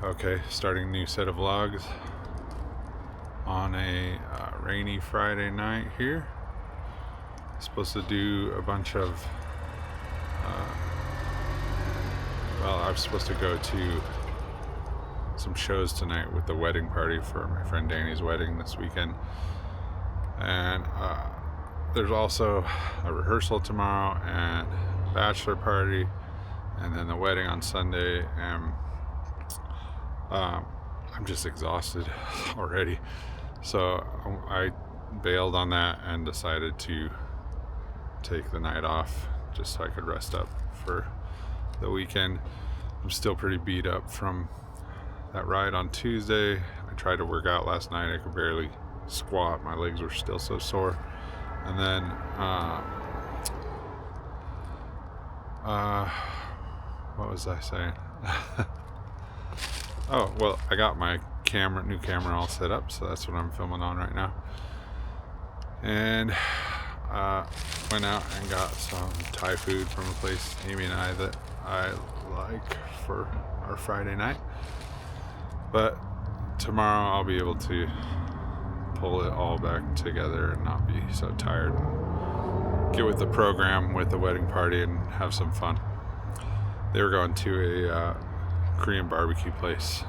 Okay, starting a new set of vlogs on a rainy Friday night here. Supposed to do a bunch of I was supposed to go to some shows tonight with the wedding party for my friend Danny's wedding this weekend, and there's also a rehearsal tomorrow and bachelor party, and then the wedding on Sunday, and I'm just exhausted already, so I bailed on that and decided to take the night off just so I could rest up for the weekend. I'm still pretty beat up from that ride on Tuesday. I tried to work out last night. I could barely squat. My legs were still so sore. And then what was I saying? Oh, well, I got my new camera all set up, so that's what I'm filming on right now. And went out and got some Thai food from a place Amy and I that I like for our Friday night. But tomorrow I'll be able to pull it all back together and not be so tired. Get with the program with the wedding party and have some fun. They were going to a Korean barbecue place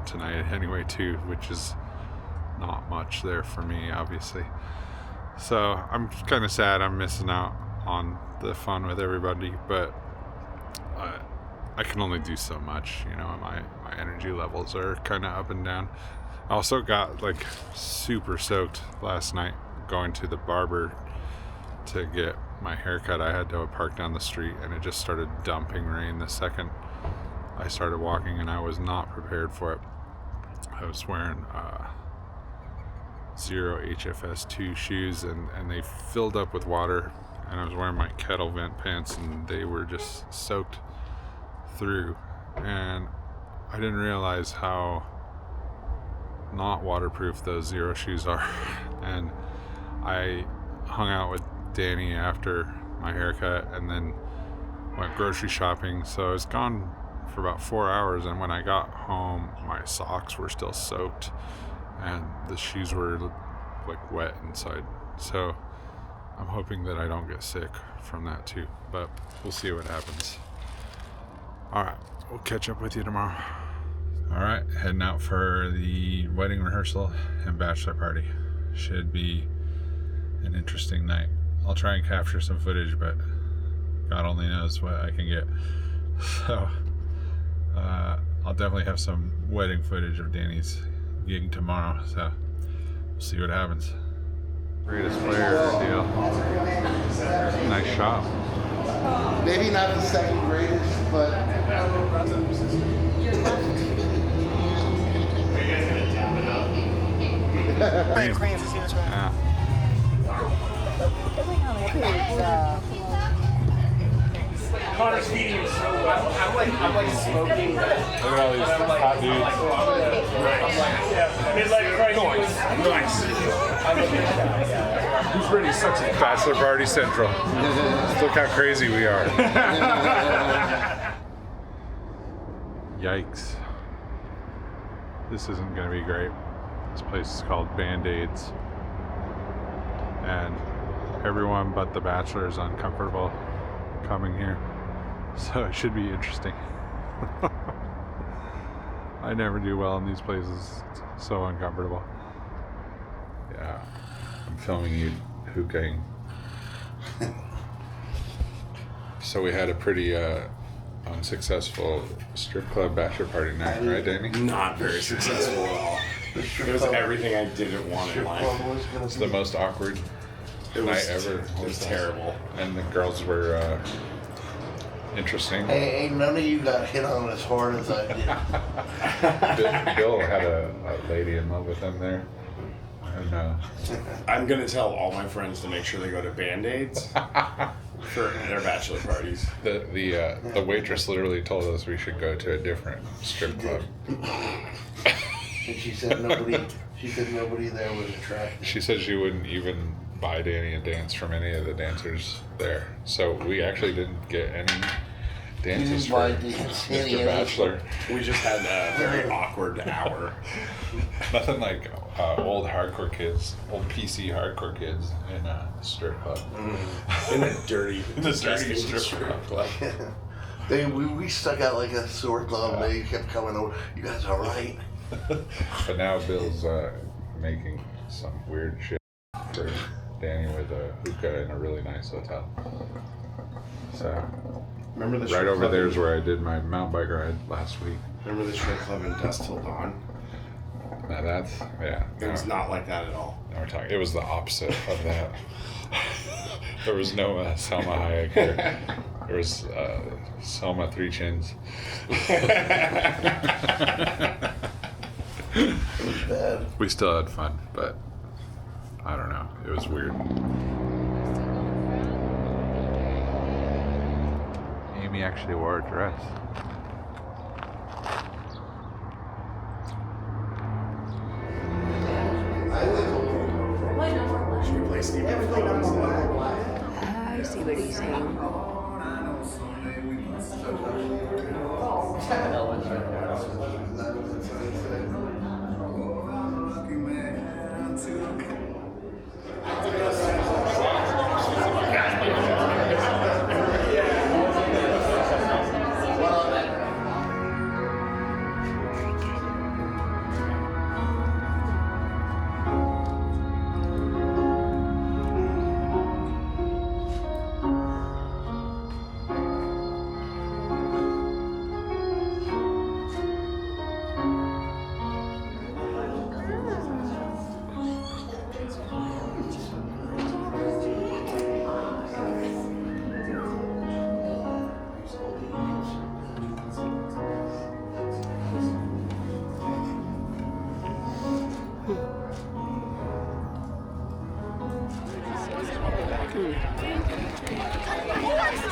tonight anyway too, which is not much there for me, obviously. So I'm kind of sad I'm missing out on the fun with everybody, but I can only do so much, you know. My energy levels are kind of up and down. I also got like super soaked last night going to the barber to get my haircut. I had to park down the street and it just started dumping rain the second I started walking, and I was not prepared for it. I was wearing Zero HFS2 shoes, and they filled up with water, and I was wearing my kettle vent pants and they were just soaked through, and I didn't realize how not waterproof those Zero shoes are. And I hung out with Danny after my haircut and then went grocery shopping, so I was gone for about 4 hours, and when I got home my socks were still soaked and the shoes were like wet inside. So I'm hoping that I don't get sick from that too, but we'll see what happens. Alright, we'll catch up with you tomorrow. Alright, heading out for the wedding rehearsal and bachelor party. Should be an interesting night. I'll try and capture some footage, but God only knows what I can get. So I'll definitely have some wedding footage of Danny's gig tomorrow, so we'll see what happens. Greatest player deal. Nice shot. Maybe not the second greatest, but Connor's feeding him so well. I'm like smoking. Look at all these hot dudes. Nice. Who's ready to suck some Bachelor Party Central. Look how crazy we are. Yikes. This isn't going to be great. This place is called Band-Aids. And everyone but the Bachelor is uncomfortable coming here. So it should be interesting. I never do well in these places. It's so uncomfortable. Yeah, I'm filming you hookahing. So we had a pretty unsuccessful strip club bachelor party night, right, Danny? Not very successful at all. It was everything I didn't want in life. It's the most awkward night ever. It was terrible. And the girls were interesting. hey, none of you got hit on as hard as I did. Bill had a lady in love with him there. And I'm going to tell all my friends to make sure they go to Band-Aids for their bachelor parties. the waitress literally told us we should go to a different strip club. And she said nobody there was attractive. She said she wouldn't even buy Danny a dance from any of the dancers there. So we actually didn't get any dances He's for my Mr. Danny. Bachelor. We just had a very awkward hour. Nothing like old hardcore kids, old PC hardcore kids in a strip club. In a dirty, dirty strip club. We stuck out like a sore thumb. They kept coming over. You guys all right? But now Bill's making some weird shit for Danny with a hookah in a really nice hotel. So Remember the right strip over club there is in- where I did my mountain bike ride last week. Remember the strip club in Dusk Till Dawn? Now that's It was not like that at all. Now we're talking. It was the opposite of that. There was no Selma Hayek here. There was Selma Three Chins. Bad. We still had fun, but I don't know. It was weird. Amy actually wore a dress. Should we play Steve Flow instead? I see what he's saying.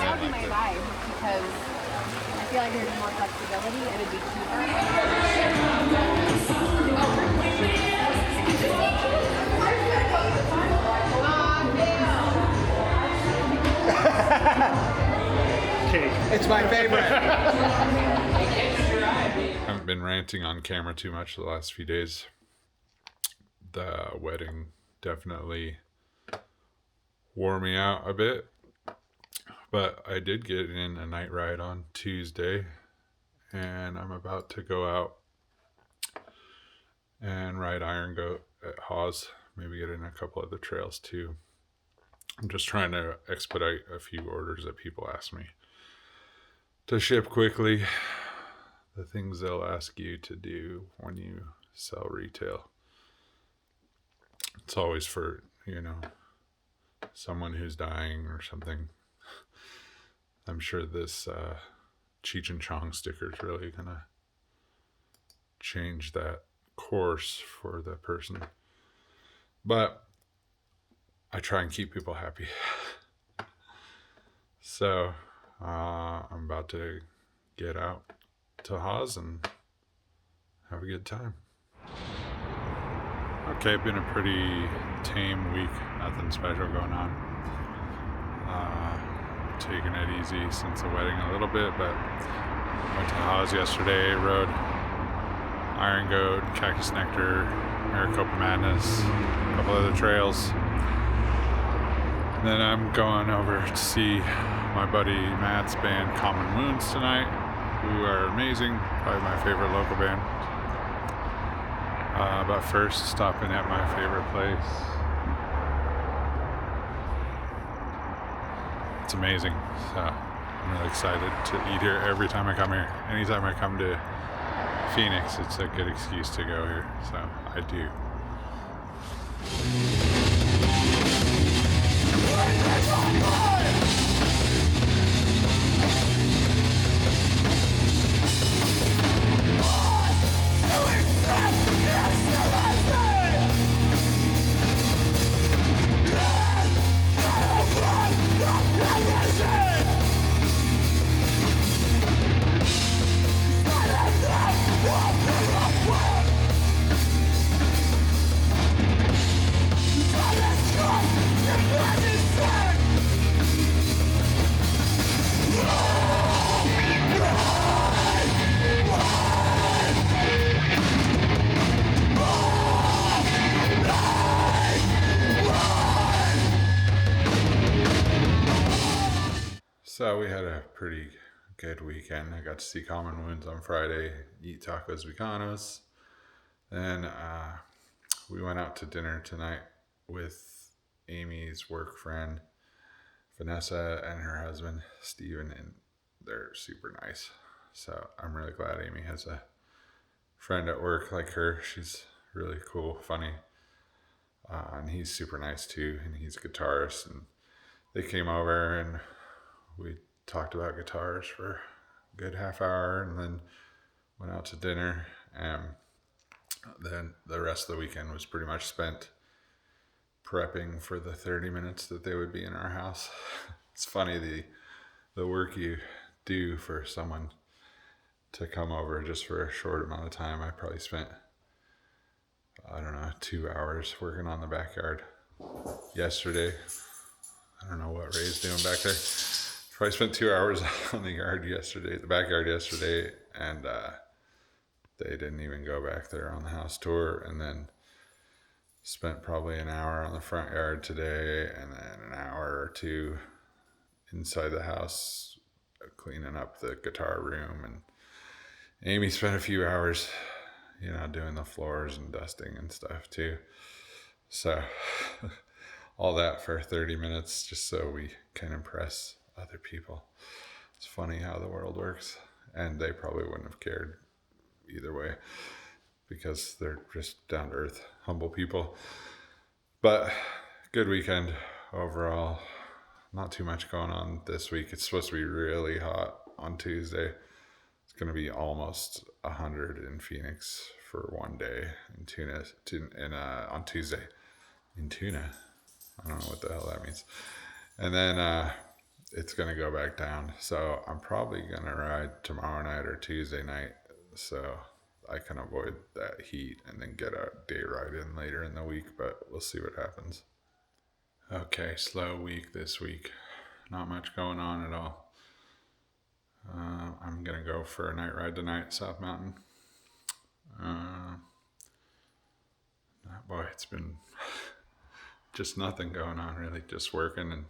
That would be my vibe because I feel like there's more flexibility and it'd be cheaper. It's my favorite. I haven't been ranting on camera too much the last few days. The wedding definitely wore me out a bit. But I did get in a night ride on Tuesday, and I'm about to go out and ride Iron Goat at Hawes, maybe get in a couple other trails too. I'm just trying to expedite a few orders that people ask me to ship quickly. The things they'll ask you to do when you sell retail. It's always for, someone who's dying or something. I'm sure this Cheech and Chong sticker is really gonna change that course for the person. But I try and keep people happy. So I'm about to get out to Hawes and have a good time. Okay, been a pretty tame week. Nothing special going on. Taking it easy since the wedding a little bit, but went to Hawes yesterday, rode Iron Goat, Cactus Nectar, Maricopa Madness, a couple other trails. And then I'm going over to see my buddy Matt's band Common Wounds tonight, who are amazing, probably my favorite local band. But first, stopping at my favorite place. It's amazing. So I'm really excited to eat here every time I come here. Anytime I come to Phoenix, it's a good excuse to go here. So I do. we had a pretty good weekend. I got to see Common Wounds on Friday, eat tacos veganos. Then we went out to dinner tonight with Amy's work friend, Vanessa, and her husband, Steven, and they're super nice. So I'm really glad Amy has a friend at work like her. She's really cool, funny, and he's super nice too, and he's a guitarist. And they came over and we talked about guitars for a good half hour, and then went out to dinner. And then the rest of the weekend was pretty much spent prepping for the 30 minutes that they would be in our house. It's funny the work you do for someone to come over just for a short amount of time. I probably spent, I don't know, 2 hours working on the backyard yesterday. I don't know what Ray's doing back there. Probably spent 2 hours on the backyard yesterday, and they didn't even go back there on the house tour. And then spent probably an hour on the front yard today, and then an hour or two inside the house cleaning up the guitar room. And Amy spent a few hours, doing the floors and dusting and stuff too. So all that for 30 minutes just so we can impress other people. It's funny how the world works, and they probably wouldn't have cared either way because they're just down to earth, humble people. But good weekend overall. Not too much going on this week. It's supposed to be really hot on Tuesday. It's going to be almost 100 in Phoenix for one day on Tuesday in Tuna. I don't know what the hell that means. And then it's going to go back down. So I'm probably going to ride tomorrow night or Tuesday night so I can avoid that heat and then get a day ride in later in the week, but we'll see what happens. Okay, slow week this week. Not much going on at all. I'm going to go for a night ride tonight, South Mountain. Boy, it's been just nothing going on really, just working and,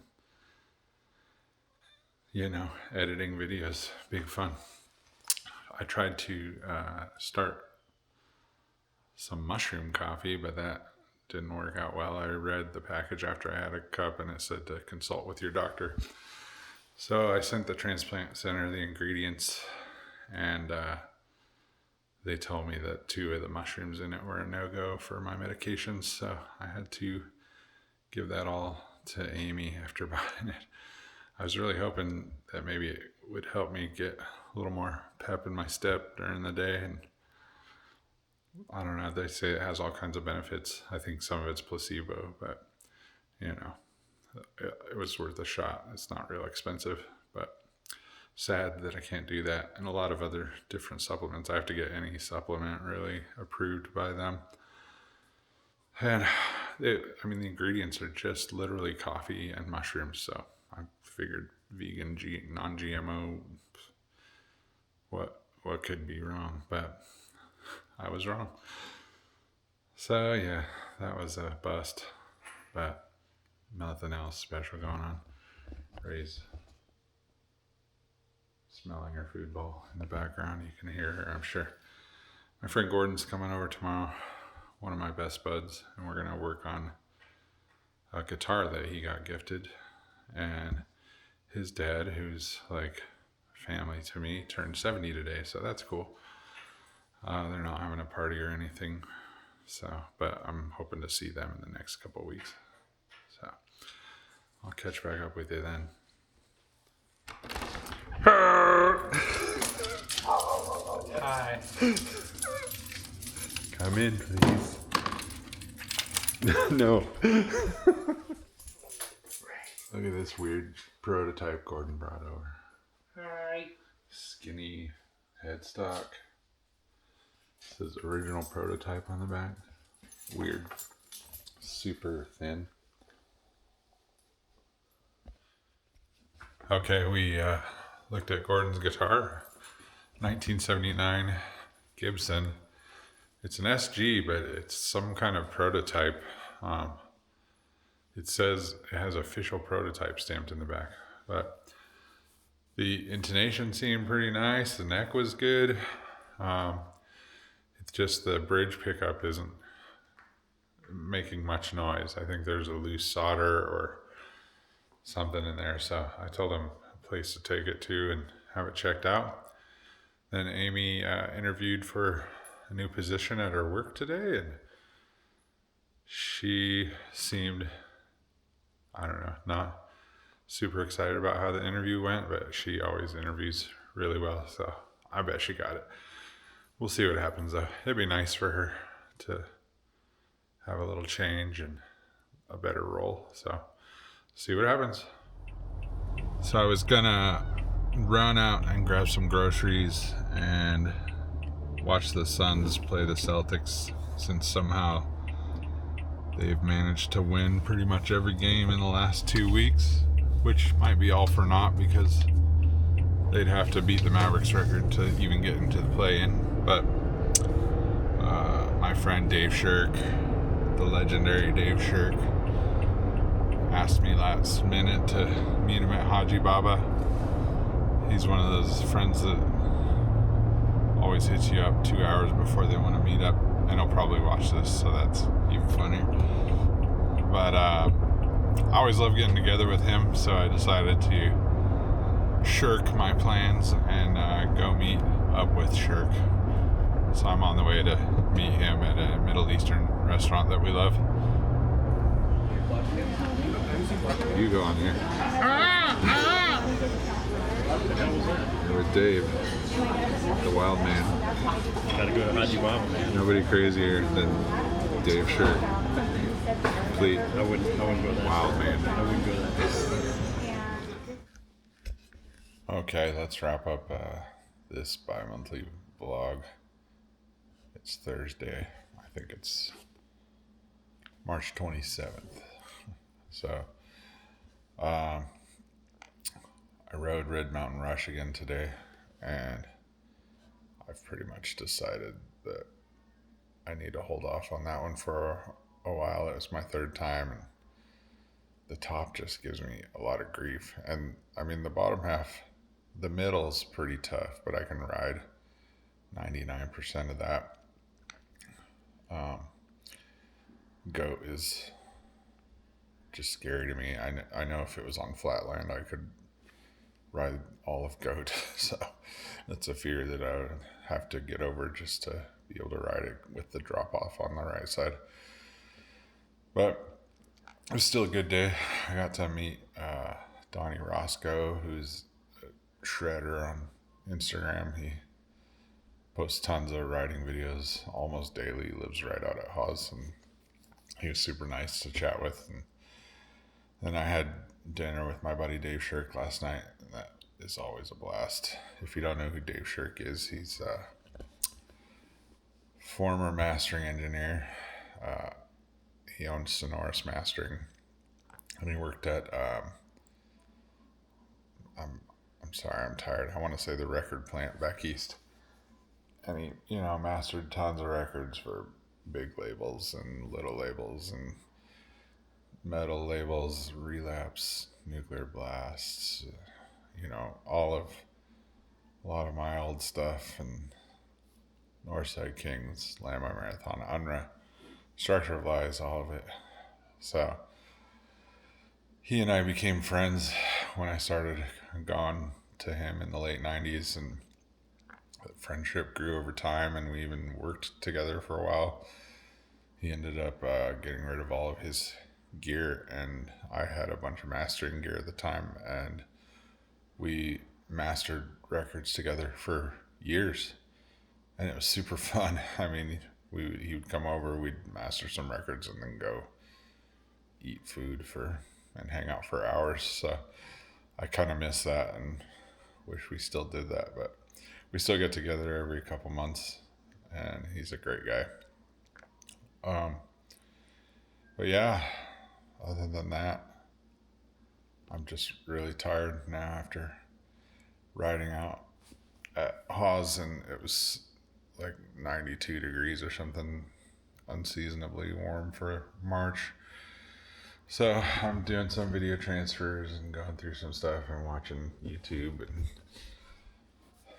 editing videos. Big fun. I tried to start some mushroom coffee, but that didn't work out well. I read the package after I had a cup and it said to consult with your doctor. So I sent the transplant center the ingredients, and they told me that 2 of the mushrooms in it were a no-go for my medications. So I had to give that all to Amy after buying it. I was really hoping that maybe it would help me get a little more pep in my step during the day, and I don't know, they say it has all kinds of benefits. I think some of it's placebo, but it was worth a shot. It's not real expensive, but sad that I can't do that. And a lot of other different supplements. I have to get any supplement really approved by them. And the ingredients are just literally coffee and mushrooms. So I figured vegan, non-GMO, what could be wrong? But I was wrong. So yeah, that was a bust, but nothing else special going on. Ray's smelling her food bowl in the background. You can hear her, I'm sure. My friend Gordon's coming over tomorrow, one of my best buds, and we're gonna work on a guitar that he got gifted. And his dad, who's like family to me, turned 70 today, so that's cool. They're not having a party or anything, but I'm hoping to see them in the next couple of weeks. So I'll catch back up with you then. Hi. Come in, please. No. Look at this weird prototype Gordon brought over. Hi. Skinny headstock. Says original prototype on the back. Weird. Super thin. Okay, we looked at Gordon's guitar. 1979 Gibson. It's an SG, but it's some kind of prototype. It says it has official prototype stamped in the back, but The intonation seemed pretty nice. The neck was good. It's just the bridge pickup isn't making much noise. I think there's a loose solder or something in there. So I told him a place to take it to and have it checked out. Then Amy interviewed for a new position at her work today, and she seemed, I don't know, not super excited about how the interview went, but she always interviews really well, so I bet she got it. We'll see what happens though. It'd be nice for her to have a little change and a better role, so see what happens. So I was gonna run out and grab some groceries and watch the Suns play the Celtics, since somehow they've managed to win pretty much every game in the last 2 weeks, which might be all for naught because they'd have to beat the Mavericks record to even get into the play-in. But my friend Dave Shirk, the legendary Dave Shirk, asked me last minute to meet him at Haji Baba. He's one of those friends that always hits you up 2 hours before they want to meet up, and he'll probably watch this, so that's even funnier. But I always love getting together with him, so I decided to shirk my plans and go meet up with Shirk. So I'm on the way to meet him at a Middle Eastern restaurant that we love. You go on here. You're with Dave, the wild man. Gotta go to Haji Baba, man. Nobody crazier than Dave Shirk. Complete I wouldn't go there. wild man. I wouldn't go there. Okay, let's wrap up this bi-monthly vlog. It's Thursday. I think it's March 27th. So, I rode Red Mountain Rush again today, and I've pretty much decided that I need to hold off on that one for a while. It was my third time, and the top just gives me a lot of grief. And I mean, the bottom half, the middle's pretty tough, but I can ride 99% of that. Goat is just scary to me. I know if it was on flatland, I could ride all of Goat. So that's a fear that I would have to get over just to be able to ride it with the drop off on the right side. But it was still a good day. I got to meet Donnie Roscoe, who's a shredder on Instagram. He posts tons of riding videos almost daily. He lives right out at Haas, and he was super nice to chat with. And then I had dinner with my buddy Dave Shirk last night, and that is always a blast. If you don't know who Dave Shirk is, he's a former mastering engineer. He owns Sonoris Mastering, and he worked at I'm sorry, I'm tired. I want to say the record plant back east. And he, mastered tons of records for big labels and little labels and metal labels, Relapse, Nuclear Blasts, a lot of my old stuff, and Northside Kings, Landmine Marathon, Unruh, Structure of Lies, all of it. So he and I became friends when I started going to him in the late 90s, and the friendship grew over time, and we even worked together for a while. He ended up getting rid of all of his gear, and I had a bunch of mastering gear at the time, and we mastered records together for years, and it was super fun. I mean, he would come over, we'd master some records, and then go eat food and hang out for hours. So I kind of miss that and wish we still did that, but we still get together every couple months, and he's a great guy. But yeah, other than that, I'm just really tired now after riding out at Haas, and it was like 92 degrees or something, unseasonably warm for March. So I'm doing some video transfers and going through some stuff and watching YouTube and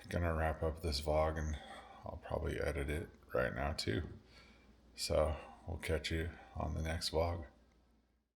gonna wrap up this vlog, and I'll probably edit it right now too. So we'll catch you on the next vlog.